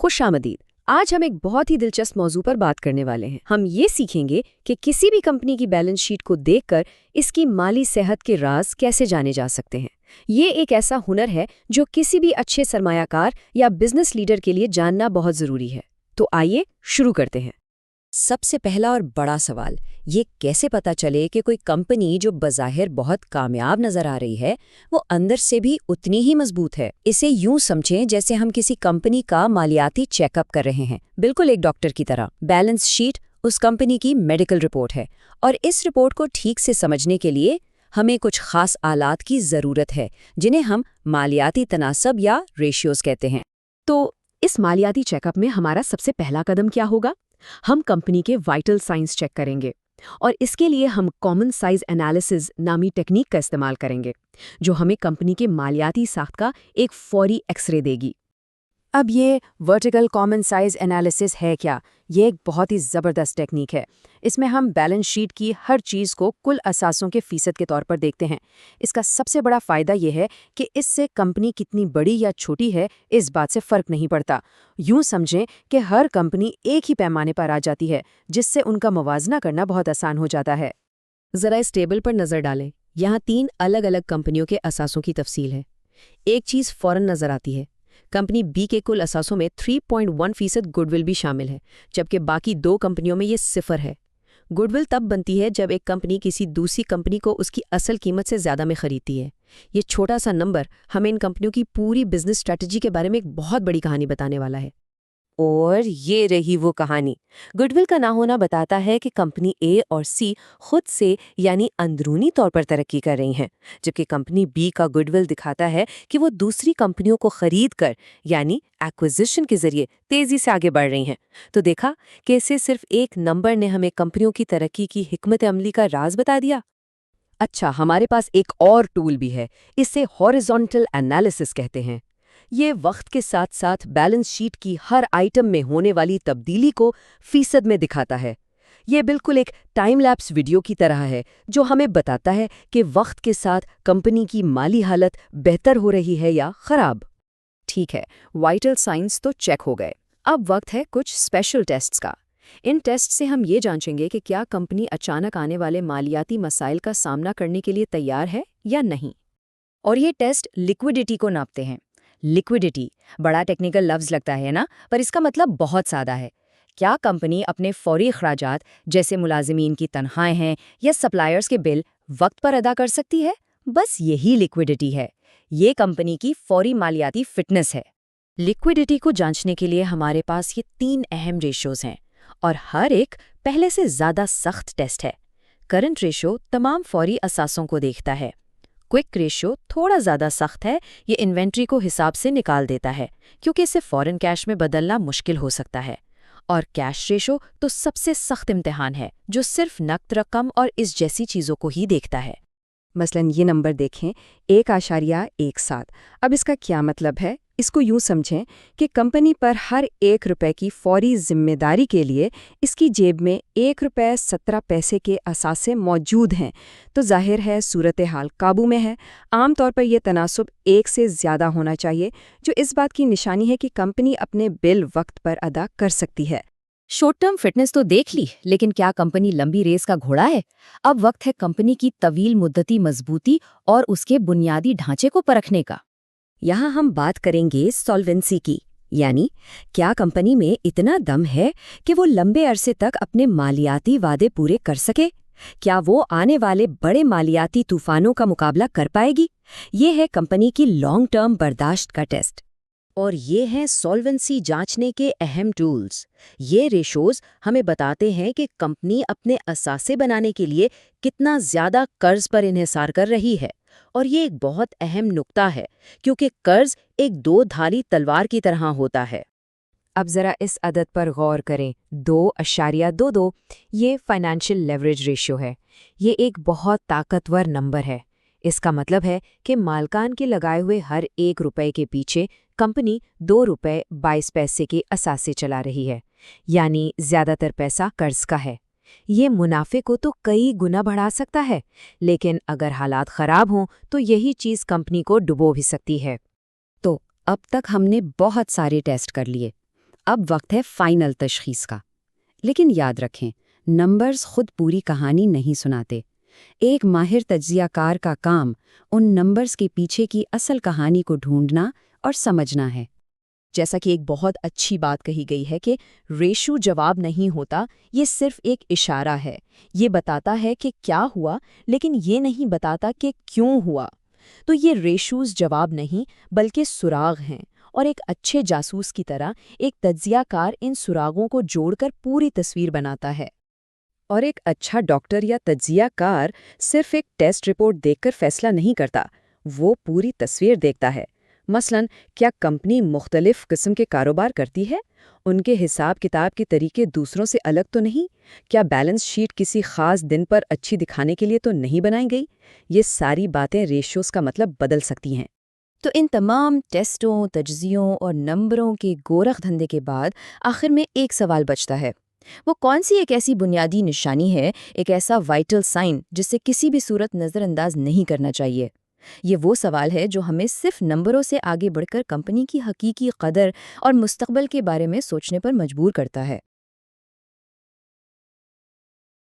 खुश आमदीद। आज हम एक बहुत ही दिलचस्प मौजू पर बात करने वाले हैं। हम ये सीखेंगे कि किसी भी कंपनी की बैलेंस शीट को देखकर इसकी माली सेहत के राज कैसे जाने जा सकते हैं। ये एक ऐसा हुनर है जो किसी भी अच्छे सरमायाकार या बिजनेस लीडर के लिए जानना बहुत ज़रूरी है। तो आइए शुरू करते हैं। सबसे पहला और बड़ा सवाल, ये कैसे पता चले कि कोई कंपनी जो बज़ाहिर बहुत कामयाब नजर आ रही है वो अंदर से भी उतनी ही मजबूत है। इसे यूं समझें जैसे हम किसी कंपनी का मालियाती चेकअप कर रहे हैं, बिल्कुल एक डॉक्टर की तरह। बैलेंस शीट उस कंपनी की मेडिकल रिपोर्ट है, और इस रिपोर्ट को ठीक से समझने के लिए हमें कुछ खास आलात की ज़रूरत है, जिन्हें हम मालियाती तनासब या रेशियोज कहते हैं। तो इस मालियाती चेकअप में हमारा सबसे पहला कदम क्या होगा? हम कंपनी के वाइटल साइंस चेक करेंगे, और इसके लिए हम कॉमन साइज एनालिसिस नामी टेक्निक का इस्तेमाल करेंगे, जो हमें कंपनी के मालियाती साख्त का एक फौरी एक्सरे देगी। अब ये वर्टिकल कॉमन साइज एनालिसिस है क्या? ये एक बहुत ही ज़बरदस्त टेक्निक है। इसमें हम बैलेंस शीट की हर चीज़ को कुल असासों के फीसद के तौर पर देखते हैं। इसका सबसे बड़ा फ़ायदा ये है कि इससे कंपनी कितनी बड़ी या छोटी है इस बात से फ़र्क नहीं पड़ता। यूँ समझें कि हर कंपनी एक ही पैमाने पर आ जाती है, जिससे उनका मुवाजना करना बहुत आसान हो जाता है। ज़रा इस टेबल पर नज़र डालें। यहाँ 3 अलग अलग कंपनियों के असासों की तफसील है। एक चीज़ फ़ौरन नज़र आती है, कंपनी बी के कुल असासों में 3.1% गुडविल भी शामिल है, जबकि बाकी 2 कंपनियों में ये 0 है। गुडविल तब बनती है जब एक कंपनी किसी दूसरी कंपनी को उसकी असल कीमत से ज़्यादा में खरीदती है। ये छोटा सा नंबर हमें इन कंपनियों की पूरी बिजनेस स्ट्रैटेजी के बारे में एक बहुत बड़ी कहानी बताने वाला है। और ये रही वो कहानी। गुडविल का ना होना बताता है कि कंपनी ए और सी खुद से यानी अंदरूनी तौर पर तरक्की कर रही हैं, जबकि कंपनी बी का गुडविल दिखाता है कि वो दूसरी कंपनियों को खरीद कर यानी एक्विजिशन के जरिए तेजी से आगे बढ़ रही हैं। तो देखा कैसे सिर्फ एक नंबर ने हमें कंपनियों की तरक्की की हिकमत अमली का राज बता दिया। अच्छा, हमारे पास एक और टूल भी है। इसे हॉरिजॉन्टल एनालिसिस कहते हैं। ये वक्त के साथ साथ बैलेंस शीट की हर आइटम में होने वाली तब्दीली को फीसद में दिखाता है। ये बिल्कुल एक टाइम लैप्स वीडियो की तरह है, जो हमें बताता है कि वक्त के साथ कंपनी की माली हालत बेहतर हो रही है या खराब। ठीक है, वाइटल साइंस तो चेक हो गए। अब वक्त है कुछ स्पेशल टेस्ट्स का। इन टेस्ट से हम ये जांचेंगे कि क्या कंपनी अचानक आने वाले मालियाती मसाइल का सामना करने के लिए तैयार है या नहीं। और ये टेस्ट लिक्विडिटी को नापते हैं। लिक्विडिटी बड़ा टेक्निकल लफ्ज़ लगता है ना, पर इसका मतलब बहुत सादा है। क्या कंपनी अपने फौरी अखराजात जैसे मुलाजिमीन की तनख्वाहें हैं या सप्लायर्स के बिल वक्त पर अदा कर सकती है? बस यही लिक्विडिटी है। ये कंपनी की फौरी मालियाती फिटनेस है। लिक्विडिटी को जांचने के लिए हमारे पास ये 3 अहम रेशोज हैं, और हर एक पहले से ज़्यादा सख्त टेस्ट है। करंट रेशो तमाम फौरी असासों को देखता है। क्विक रेशो थोड़ा ज़्यादा सख्त है, ये इन्वेंट्री को हिसाब से निकाल देता है, क्योंकि इसे फॉरेन कैश में बदलना मुश्किल हो सकता है। और कैश रेशो तो सबसे सख्त इम्तिहान है, जो सिर्फ नकद रकम और इस जैसी चीज़ों को ही देखता है। मसलन ये नंबर देखें, 1.17। अब इसका क्या मतलब है? इसको यूं समझें कि कंपनी पर हर 1 रुपए की फौरी जिम्मेदारी के लिए इसकी जेब में 1.17 के असासे मौजूद हैं। तो जाहिर है सूरत हाल काबू में है। आमतौर पर यह तनासुब 1 से ज़्यादा होना चाहिए, जो इस बात की निशानी है कि कंपनी अपने बिल वक्त पर अदा कर सकती है। शॉर्ट टर्म फिटनेस तो देख ली, लेकिन क्या कंपनी लंबी रेस का घोड़ा है? अब वक्त है कंपनी की तवील मुद्दती मजबूती और उसके बुनियादी ढांचे को परखने का। यहाँ हम बात करेंगे सॉल्वेंसी की, यानी क्या कंपनी में इतना दम है कि वो लंबे अरसे तक अपने मालियाती वादे पूरे कर सके? क्या वो आने वाले बड़े मालियाती तूफानों का मुकाबला कर पाएगी? ये है कंपनी की लॉन्ग टर्म बर्दाश्त का टेस्ट। और ये हैं सॉल्वेंसी जांचने के अहम टूल्स। ये रेशोज हमें बताते हैं कि कंपनी अपने असासे बनाने के लिए कितना ज़्यादा कर्ज पर इन्हिसार कर रही है। और ये एक बहुत अहम नुक्ता है, क्योंकि कर्ज एक 2-धारी तलवार की तरह होता है। अब ज़रा इस अदद पर गौर करें, 2.22। ये फाइनेंशियल लेवरेज रेशियो है। ये एक बहुत ताकतवर नंबर है। इसका मतलब है कि मालकान के लगाए हुए हर 1 रुपए के पीछे कंपनी 2.22 के असासे चला रही है, यानी ज़्यादातर पैसा कर्ज का है। ये मुनाफे को तो कई गुना बढ़ा सकता है, लेकिन अगर हालात ख़राब हों तो यही चीज़ कंपनी को डुबो भी सकती है। तो अब तक हमने बहुत सारे टेस्ट कर लिए। اب وقت ہے فائنل تشخیص کا۔ لیکن یاد رکھیں، نمبرز خود پوری کہانی نہیں سناتے۔ ایک ماہر تجزیہ کار کا کام ان نمبرز کے پیچھے کی اصل کہانی کو ڈھونڈنا اور سمجھنا ہے۔ جیسا کہ ایک بہت اچھی بات کہی گئی ہے کہ ریشو جواب نہیں ہوتا، یہ صرف ایک اشارہ ہے۔ یہ بتاتا ہے کہ کیا ہوا، لیکن یہ نہیں بتاتا کہ کیوں ہوا۔ تو یہ ریشوز جواب نہیں بلکہ سراغ ہیں، اور ایک اچھے جاسوس کی طرح ایک تجزیہ کار ان سراغوں کو جوڑ کر پوری تصویر بناتا ہے۔ اور ایک اچھا ڈاکٹر یا تجزیہ کار صرف ایک ٹیسٹ رپورٹ دیکھ کر فیصلہ نہیں کرتا، وہ پوری تصویر دیکھتا ہے۔ مثلاً کیا کمپنی مختلف قسم کے کاروبار کرتی ہے؟ ان کے حساب کتاب کے طریقے دوسروں سے الگ تو نہیں؟ کیا بیلنس شیٹ کسی خاص دن پر اچھی دکھانے کے لیے تو نہیں بنائی گئی؟ یہ ساری باتیں ریشیوز کا مطلب بدل سکتی ہیں۔ تو ان تمام ٹیسٹوں، تجزیوں اور نمبروں کے گورکھ دھندے کے بعد آخر میں ایک سوال بچتا ہے۔ وہ کون سی ایک ایسی بنیادی نشانی ہے، ایک ایسا وائٹل سائن جسے کسی بھی صورت نظر انداز نہیں کرنا چاہیے؟ یہ وہ سوال ہے جو ہمیں صرف نمبروں سے آگے بڑھ کر کمپنی کی حقیقی قدر اور مستقبل کے بارے میں سوچنے پر مجبور کرتا ہے۔